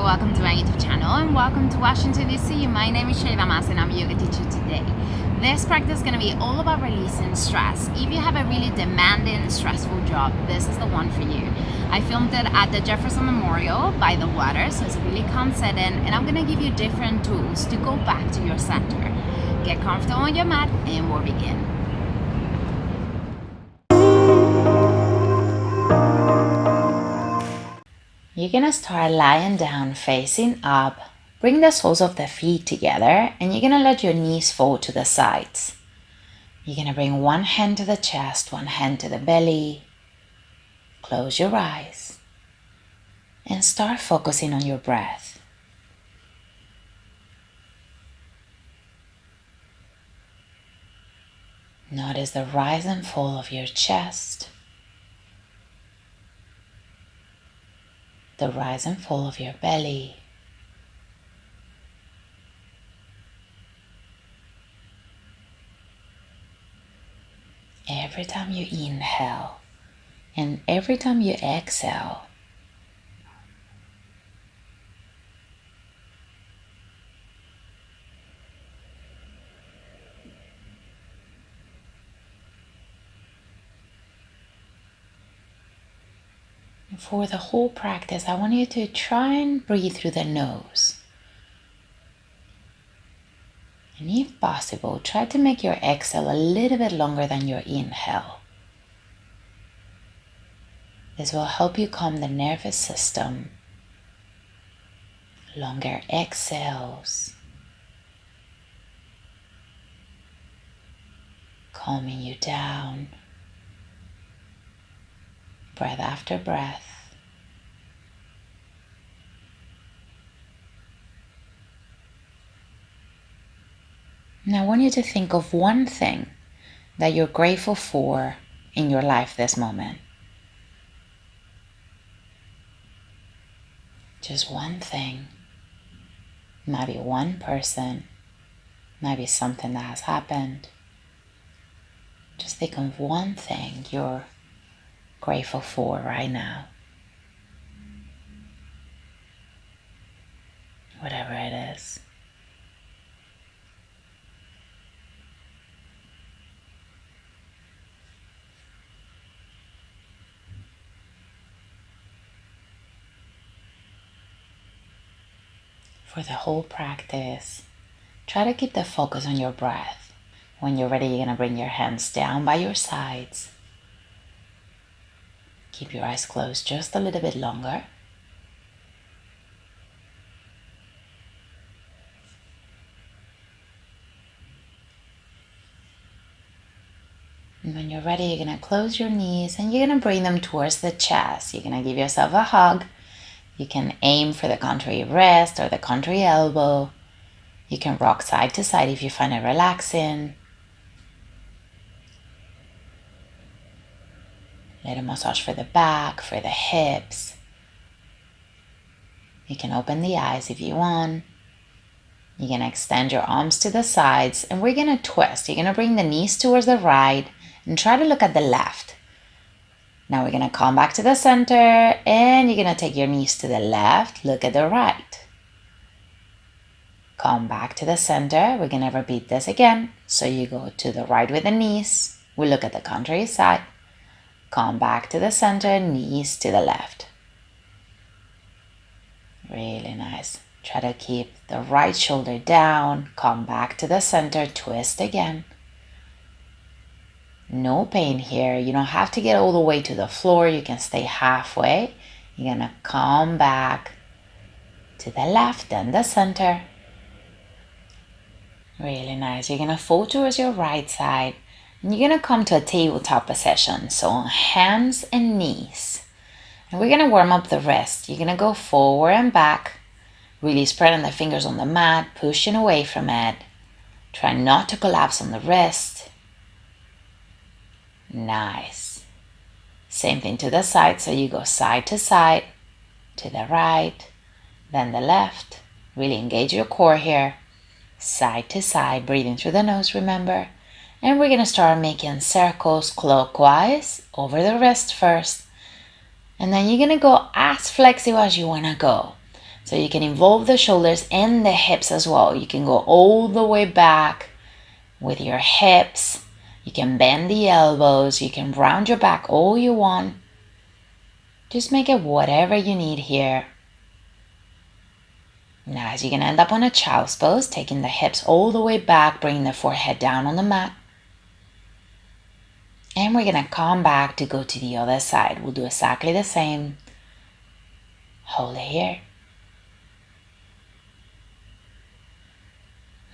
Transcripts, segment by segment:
welcome to my YouTube channel and welcome to Washington DC. My name is Shayla Mas and I'm a yoga teacher today. This practice is going to be all about releasing stress. If you have a really demanding, stressful job, this is the one for you. I filmed it at the Jefferson Memorial by the water, so it's a really calm setting, and I'm going to give you different tools to go back to your center. Get comfortable on your mat and we'll begin. You're gonna start lying down, facing up. Bring the soles of the feet together and you're gonna let your knees fall to the sides. You're gonna bring one hand to the chest, one hand to the belly. Close your eyes and start focusing on your breath. Notice the rise and fall of your chest, the rise and fall of your belly. Every time you inhale and every time you exhale, for the whole practice, I want you to try and breathe through the nose. And if possible, try to make your exhale a little bit longer than your inhale. This will help you calm the nervous system. Longer exhales, calming you down. Breath after breath. Now I want you to think of one thing that you're grateful for in your life this moment. Just one thing. Might be one person, might be something that has happened. Just think of one thing you're grateful for right now. Whatever it is. For the whole practice, try to keep the focus on your breath. When you're ready, you're going to bring your hands down by your sides. Keep your eyes closed just a little bit longer. And when you're ready, you're going to close your knees and you're going to bring them towards the chest. You're going to give yourself a hug. You can aim for the contrary wrist or the contrary elbow. You can rock side to side if you find it relaxing. Little massage for the back, for the hips. You can open the eyes if you want. You're going to extend your arms to the sides and we're going to twist. You're going to bring the knees towards the right and try to look at the left. Now we're going to come back to the center and you're going to take your knees to the left, look at the right. Come back to the center. We're going to repeat this again. So you go to the right with the knees. We look at the contrary side. Come back to the center, knees to the left. Really nice. Try to keep the right shoulder down. Come back to the center, twist again. No pain here. You don't have to get all the way to the floor. You can stay halfway. You're going to come back to the left and the center. Really nice. You're going to fold towards your right side. And you're going to come to a tabletop position. So on hands and knees. And we're going to warm up the wrist. You're going to go forward and back. Really spreading the fingers on the mat, pushing away from it. Try not to collapse on the wrist. Nice. Same thing to the side. So you go side, to the right, then the left. Really engage your core here. Side to side, breathing through the nose, remember. And we're going to start making circles clockwise over the wrist first. And then you're going to go as flexible as you want to go. So you can involve the shoulders and the hips as well. You can go all the way back with your hips. You can bend the elbows. You can round your back all you want. Just make it whatever you need here. Now, as you can end up on a child's pose, taking the hips all the way back, bringing the forehead down on the mat. And we're going to come back to go to the other side. We'll do exactly the same. Hold it here.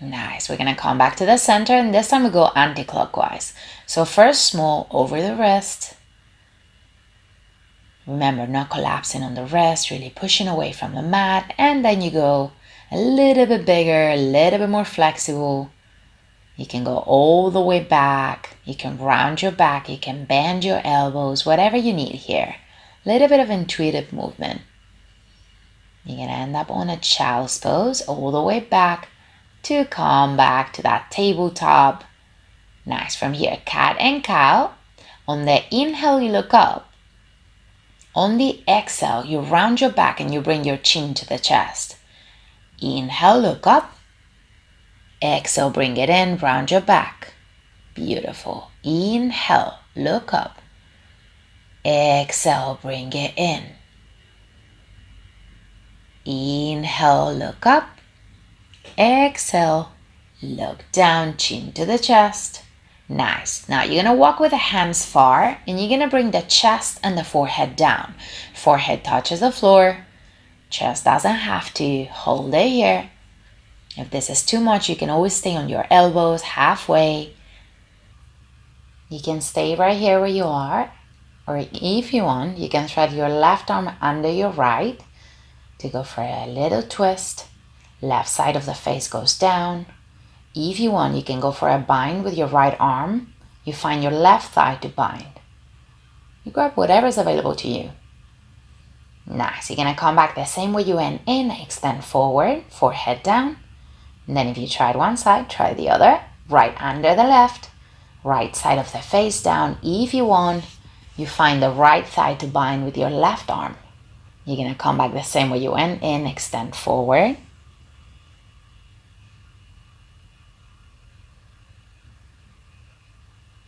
Nice. We're going to come back to the center, and this time we go anti-clockwise. So first small over the wrist. Remember, not collapsing on the wrist, really pushing away from the mat. And then you go a little bit bigger, a little bit more flexible. You can go all the way back. You can round your back. You can bend your elbows, whatever you need here. A little bit of intuitive movement. You're going to end up on a child's pose all the way back to come back to that tabletop. Nice. From here, cat and cow. On the inhale, you look up. On the exhale, you round your back and you bring your chin to the chest. Inhale, look up. Exhale, bring it in, round your back. Beautiful. Inhale, look up. Exhale, bring it in. Inhale, look up. Exhale, look down, chin to the chest. Nice. Now you're going to walk with the hands far and you're going to bring the chest and the forehead down. Forehead touches the floor. Chest doesn't have to. Hold it here. If this is too much, you can always stay on your elbows halfway. You can stay right here where you are. Or if you want, you can thread your left arm under your right to go for a little twist. Left side of the face goes down. If you want, you can go for a bind with your right arm. You find your left thigh to bind. You grab whatever is available to you. Nice. You're going to come back the same way you went in. Extend forward, forehead down. And then if you tried one side, try the other. Right under the left. Right side of the face down. If you want, you find the right thigh to bind with your left arm. You're going to come back the same way you went in. Extend forward.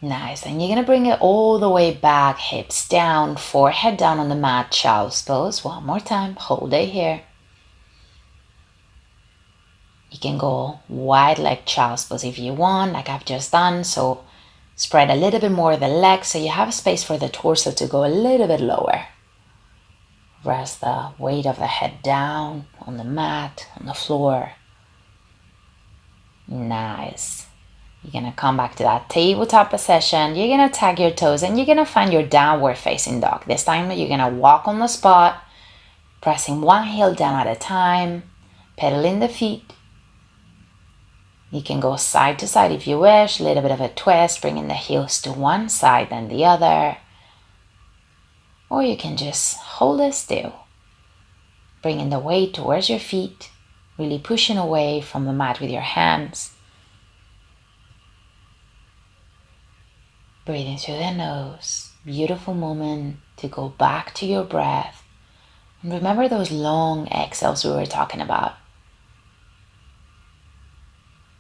Nice, and you're going to bring it all the way back, hips down, forehead down on the mat, child's pose. One more time, hold it here. You can go wide leg child's pose if you want, like I've just done. So spread a little bit more of the legs so you have space for the torso to go a little bit lower. Rest the weight of the head down on the mat, on the floor. Nice. You're going to come back to that tabletop position. You're going to tag your toes and you're going to find your downward facing dog. This time you're going to walk on the spot, pressing one heel down at a time, pedaling the feet. You can go side to side if you wish, a little bit of a twist, bringing the heels to one side then the other. Or you can just hold it still, bringing the weight towards your feet, really pushing away from the mat with your hands. Breathing through the nose. Beautiful moment to go back to your breath. And remember those long exhales we were talking about.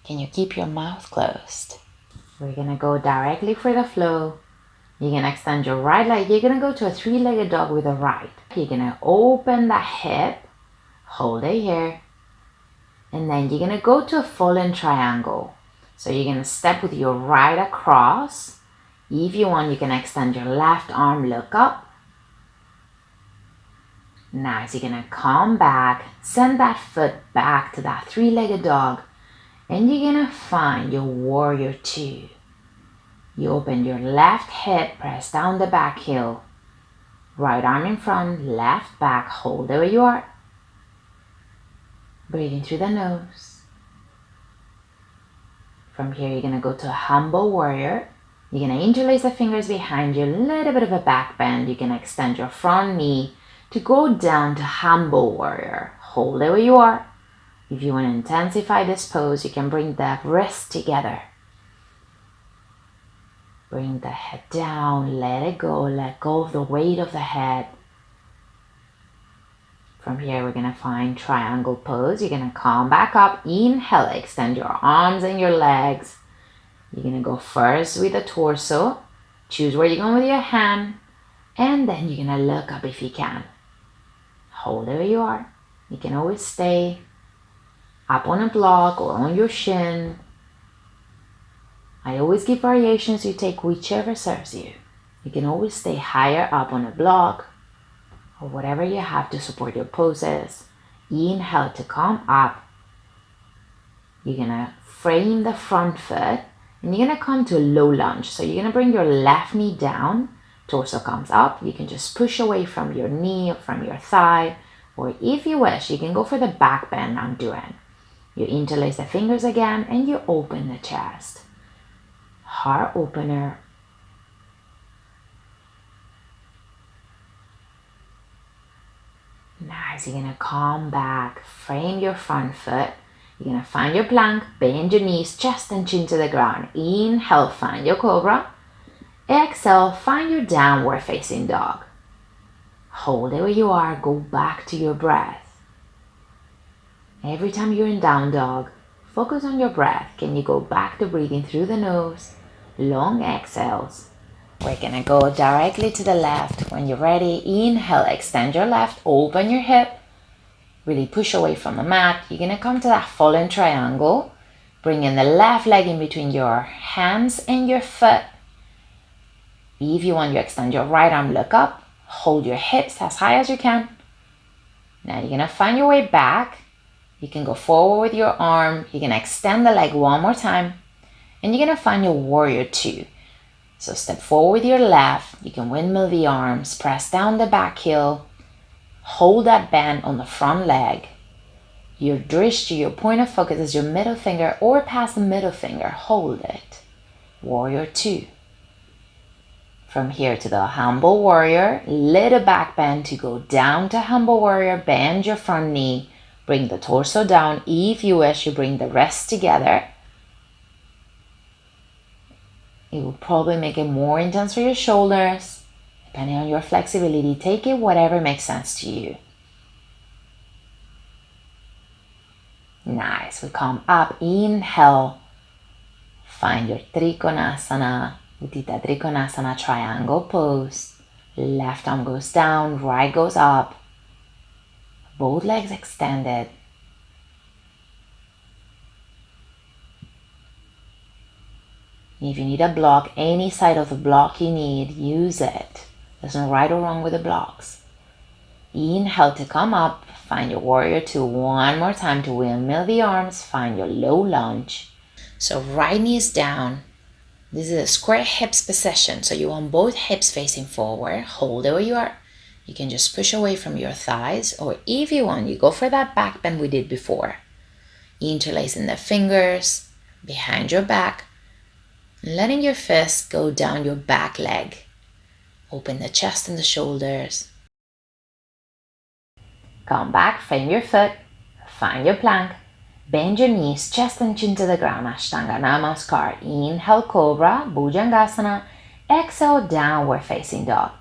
Can you keep your mouth closed? We're going to go directly for the flow. You're going to extend your right leg. You're going to go to a three-legged dog with the right. You're going to open the hip. Hold it here. And then you're going to go to a fallen triangle. So you're going to step with your right across. If you want, you can extend your left arm, look up. Nice, you're gonna come back, send that foot back to that three-legged dog, and you're gonna find your warrior two. You open your left hip, press down the back heel, right arm in front, left back, hold it where you are. Breathing through the nose. From here, you're gonna go to a humble warrior. You're going to interlace the fingers behind you, a little bit of a back bend. You can extend your front knee to go down to humble warrior. Hold it where you are. If you want to intensify this pose, you can bring the wrists together. Bring the head down, let it go, let go of the weight of the head. From here, we're going to find triangle pose. You're going to come back up. Inhale, extend your arms and your legs. You're going to go first with the torso. Choose where you're going with your hand. And then you're going to look up if you can. Hold it where you are. You can always stay up on a block or on your shin. I always give variations. You take whichever serves you. You can always stay higher up on a block or whatever you have to support your poses. Inhale to come up. You're going to frame the front foot and you're going to come to a low lunge. So you're going to bring your left knee down, torso comes up. You can just push away from your knee or from your thigh, or if you wish, you can go for the back bend I'm doing. You interlace the fingers again and you open the chest. Heart opener. Nice. You're going to come back, frame your front foot. You're going to find your plank, bend your knees, chest and chin to the ground. Inhale, find your cobra. Exhale, find your downward facing dog. Hold it where you are, go back to your breath. Every time you're in down dog, focus on your breath. Can you go back to breathing through the nose? Long exhales. We're gonna go directly to the left. When you're ready, inhale, extend your left, open your hip. Really push away from the mat. You're gonna come to that fallen triangle. Bring in the left leg in between your hands and your foot. If you want, you extend your right arm, look up. Hold your hips as high as you can. Now you're gonna find your way back. You can go forward with your arm. You're gonna extend the leg one more time. And you're gonna find your warrior two. So step forward with your left. You can windmill the arms, press down the back heel. Hold that bend on the front leg. Your drishti, your point of focus is your middle finger or past the middle finger. Hold it. Warrior two. From here to the humble warrior, little back bend to go down to humble warrior. Bend your front knee. Bring the torso down. If you wish, you bring the rest together. It will probably make it more intense for your shoulders. Depending on your flexibility, take it whatever makes sense to you. Nice. We come up. Inhale. Find your Trikonasana. Utthita Trikonasana triangle pose. Left arm goes down, right goes up. Both legs extended. If you need a block, any side of the block you need, use it. There's no right or wrong with the blocks. Inhale to come up. Find your warrior two one more time to windmill the arms. Find your low lunge. So right knee is down. This is a square hips position. So you want both hips facing forward. Hold it where you are. You can just push away from your thighs. Or if you want, you go for that back bend we did before. Interlacing the fingers behind your back. Letting your fist go down your back leg. Open the chest and the shoulders. Come back, frame your foot. Find your plank. Bend your knees, chest and chin to the ground. Ashtanga Namaskar. Inhale, Cobra, Bhujangasana. Exhale, downward facing dog.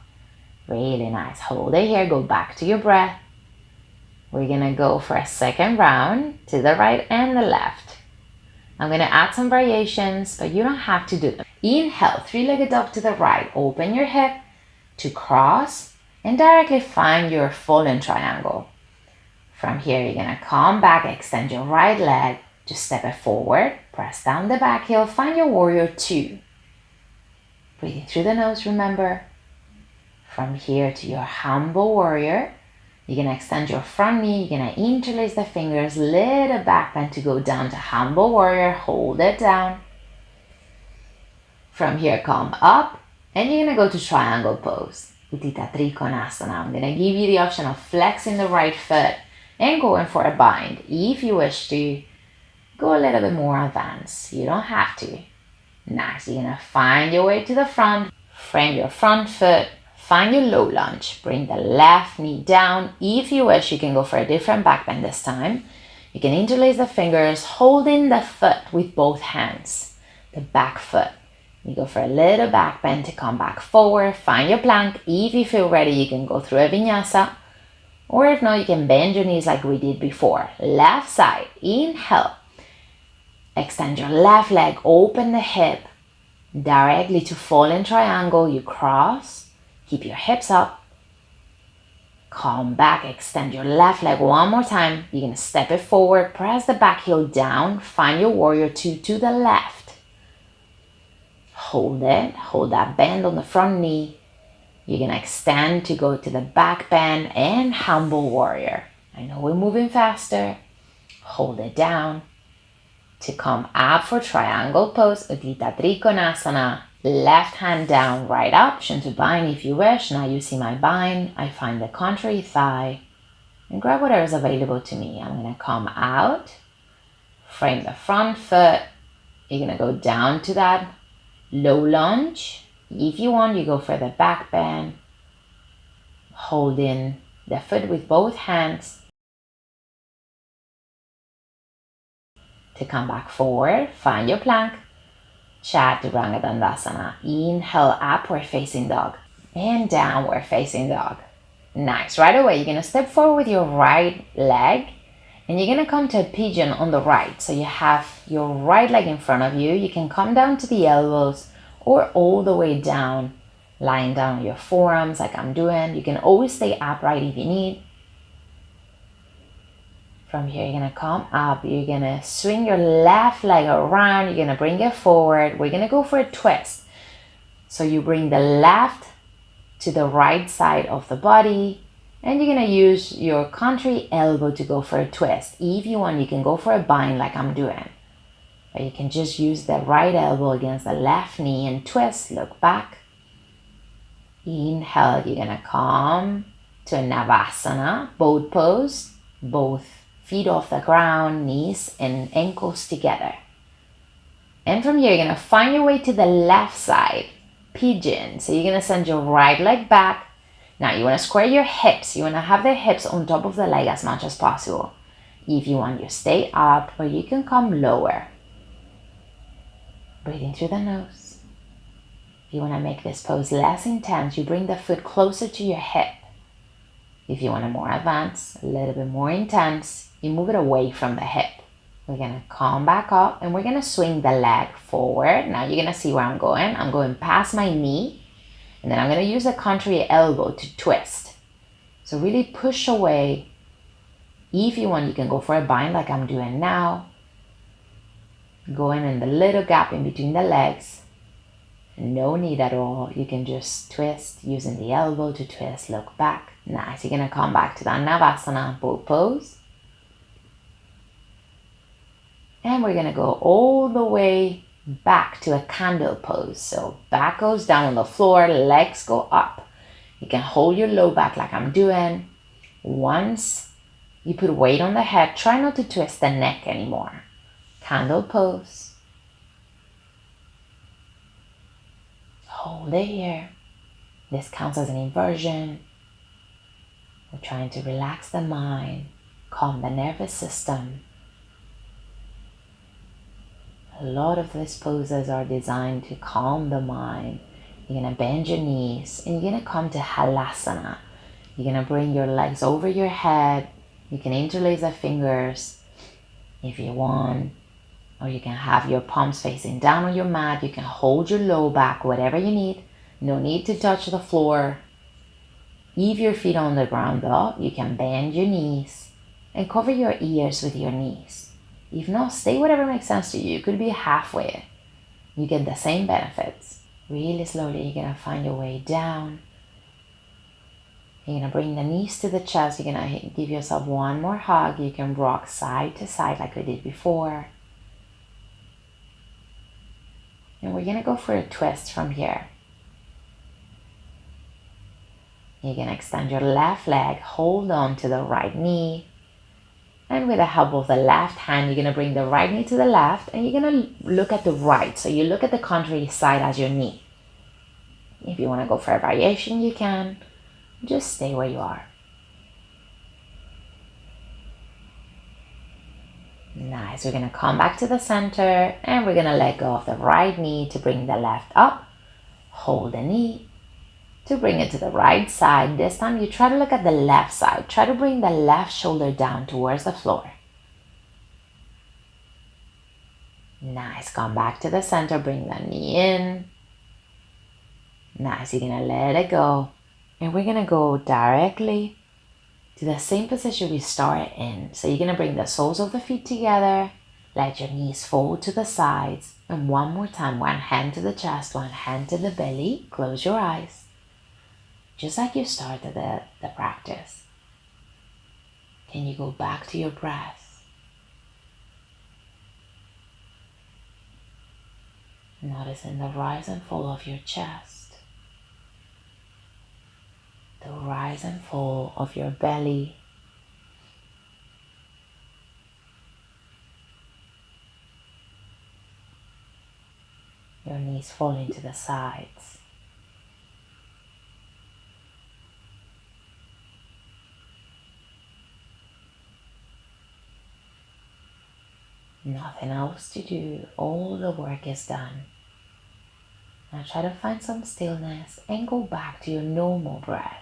Really nice. Hold it here. Go back to your breath. We're going to go for a second round to the right and the left. I'm going to add some variations, but you don't have to do them. Inhale, three-legged dog to the right. Open your hip to cross and directly find your fallen triangle. From here, you're going to come back, extend your right leg, just step it forward, press down the back heel, find your warrior two. Breathing through the nose, remember. From here to your humble warrior, you're going to extend your front knee, you're going to interlace the fingers, little back bend to go down to humble warrior, hold it down. From here, come up, and you're going to go to triangle pose. Utthita Trikonasana. I'm going to give you the option of flexing the right foot and going for a bind. If you wish to, go a little bit more advanced. You don't have to. Nice. You're going to find your way to the front, frame your front foot, find your low lunge. Bring the left knee down. If you wish, you can go for a different back bend this time. You can interlace the fingers, holding the foot with both hands, the back foot. You go for a little back bend to come back forward. Find your plank. If you feel ready, you can go through a vinyasa. Or if not, you can bend your knees like we did before. Left side, inhale. Extend your left leg, open the hip directly to fallen triangle. You cross, keep your hips up. Come back, extend your left leg one more time. You're gonna step it forward, press the back heel down, find your warrior two to the left. Hold it, hold that bend on the front knee. You're gonna extend to go to the back bend and humble warrior. I know we're moving faster. Hold it down. To come up for triangle pose, Utthita Trikonasana. Left hand down, right option to bind if you wish. Now you see my bind. I find the contrary thigh and grab whatever is available to me. I'm gonna come out, frame the front foot. You're gonna go down to that low lunge. If you want, you go for the back bend, holding the foot with both hands. To come back forward, find your plank. Chaturanga Dandasana. Inhale, upward facing dog. And downward facing dog. Nice. Right away, you're going to step forward with your right leg. And you're going to come to a pigeon on the right. So you have your right leg in front of you. You can come down to the elbows or all the way down. Lying down on your forearms like I'm doing. You can always stay upright if you need. From here, you're gonna come up, you're gonna swing your left leg around, you're gonna bring it forward. We're gonna go for a twist. So you bring the left to the right side of the body, and you're gonna use your contrary elbow to go for a twist. If you want, you can go for a bind like I'm doing. Or you can just use the right elbow against the left knee and twist, look back. Inhale, you're gonna come to a Navasana, boat pose, both feet off the ground, knees and ankles together. And from here, you're gonna find your way to the left side, pigeon. So you're gonna send your right leg back. Now you wanna square your hips. You wanna have the hips on top of the leg as much as possible. If you want, you stay up or you can come lower. Breathing through the nose. If you wanna make this pose less intense, you bring the foot closer to your hip. If you want a more advanced, a little bit more intense, you move it away from the hip. We're gonna come back up and we're gonna swing the leg forward. Now you're gonna see where I'm going. I'm going past my knee and then I'm gonna use the contrary elbow to twist. So really push away. If you want, you can go for a bind like I'm doing now. Going in the little gap in between the legs. No need at all. You can just twist using the elbow to twist, look back. Nice. You're gonna come back to that Navasana boat pose. And we're gonna go all the way back to a candle pose. So back goes down on the floor, legs go up. You can hold your low back like I'm doing. Once you put weight on the head, try not to twist the neck anymore. Candle pose. Hold it here. This counts as an inversion. We're trying to relax the mind, calm the nervous system. A lot of these poses are designed to calm the mind. You're gonna bend your knees and you're gonna come to Halasana. You're gonna bring your legs over your head. You can interlace the fingers if you want, or you can have your palms facing down on your mat. You can hold your low back, whatever you need. No need to touch the floor. If your feet are on the ground though, you can bend your knees and cover your ears with your knees. If not, stay whatever makes sense to you. You could be halfway. You get the same benefits. Really slowly, you're gonna find your way down. You're gonna bring the knees to the chest. You're gonna give yourself one more hug. You can rock side to side like we did before. And we're gonna go for a twist from here. You're gonna extend your left leg, hold on to the right knee. And with the help of the left hand, you're gonna bring the right knee to the left and you're gonna look at the right. So you look at the contrary side as your knee. If you wanna go for a variation, you can. Just stay where you are. Nice. We're gonna come back to the center and we're gonna let go of the right knee to bring the left up. Hold the knee. to bring it to the right side. This time you try to look at the left side. Try to bring the left shoulder down towards the floor. Nice. Come back to the center. Bring the knee in. Nice. You're going to let it go. And we're going to go directly to the same position we started in. So you're going to bring the soles of the feet together. Let your knees fold to the sides. And one more time, one hand to the chest, one hand to the belly. Close your eyes. Just like you started the practice. Can you go back to your breath? Noticing the rise and fall of your chest. The rise and fall of your belly. Your knees falling to the sides. Nothing else to do. All the work is done. Now try to find some stillness and go back to your normal breath.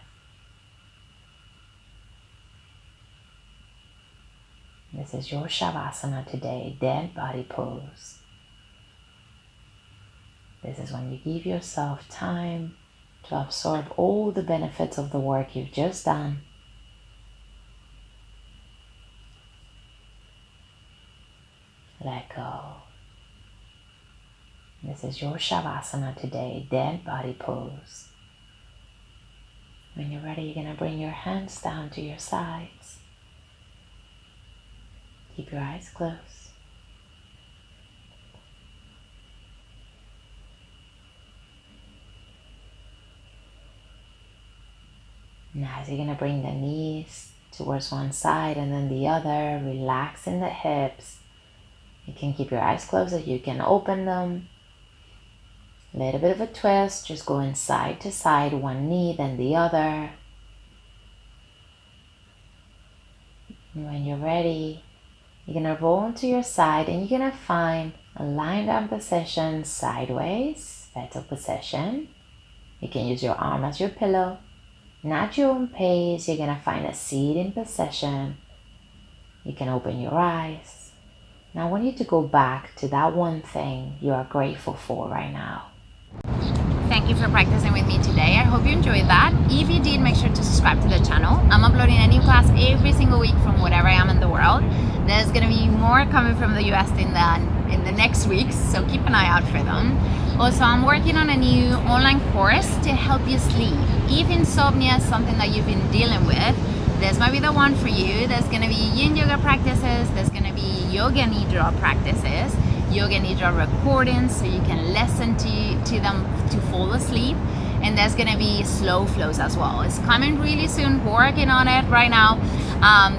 This is your Shavasana today, dead body pose. This is when you give yourself time to absorb all the benefits of the work you've just done. Let go. This is your Shavasana today, dead body pose. When you're ready, you're going to bring your hands down to your sides. Keep your eyes closed. Now as you're going to bring the knees towards one side and then the other, relaxing the hips. You can keep your eyes closed or you can open them. Little bit of a twist, just going side to side, one knee then the other. And when you're ready, you're going to roll onto your side and you're going to find a lying down position, sideways, fetal position. You can use your arm as your pillow. And at your own pace, you're going to find a seated position. You can open your eyes. Now I want you to go back to that one thing you are grateful for right now. Thank you for practicing with me today. I hope you enjoyed that. If you did, make sure to subscribe to the channel. I'm uploading a new class every single week from wherever I am in the world. There's going to be more coming from the US in the next weeks, so keep an eye out for them. Also, I'm working on a new online course to help you sleep. If insomnia is something that you've been dealing with, this might be the one for you. There's going to be yin yoga practices, there's going to be yoga nidra practices, yoga nidra recordings so you can listen to them to fall asleep, and there's going to be slow flows as well. It's coming really soon, working on it right now.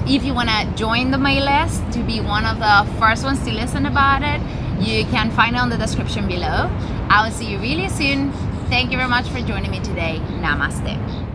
If you want to join the mail list to be one of the first ones to listen about it, you can find it on the description below. I will see you really soon. Thank you very much for joining me today. Namaste.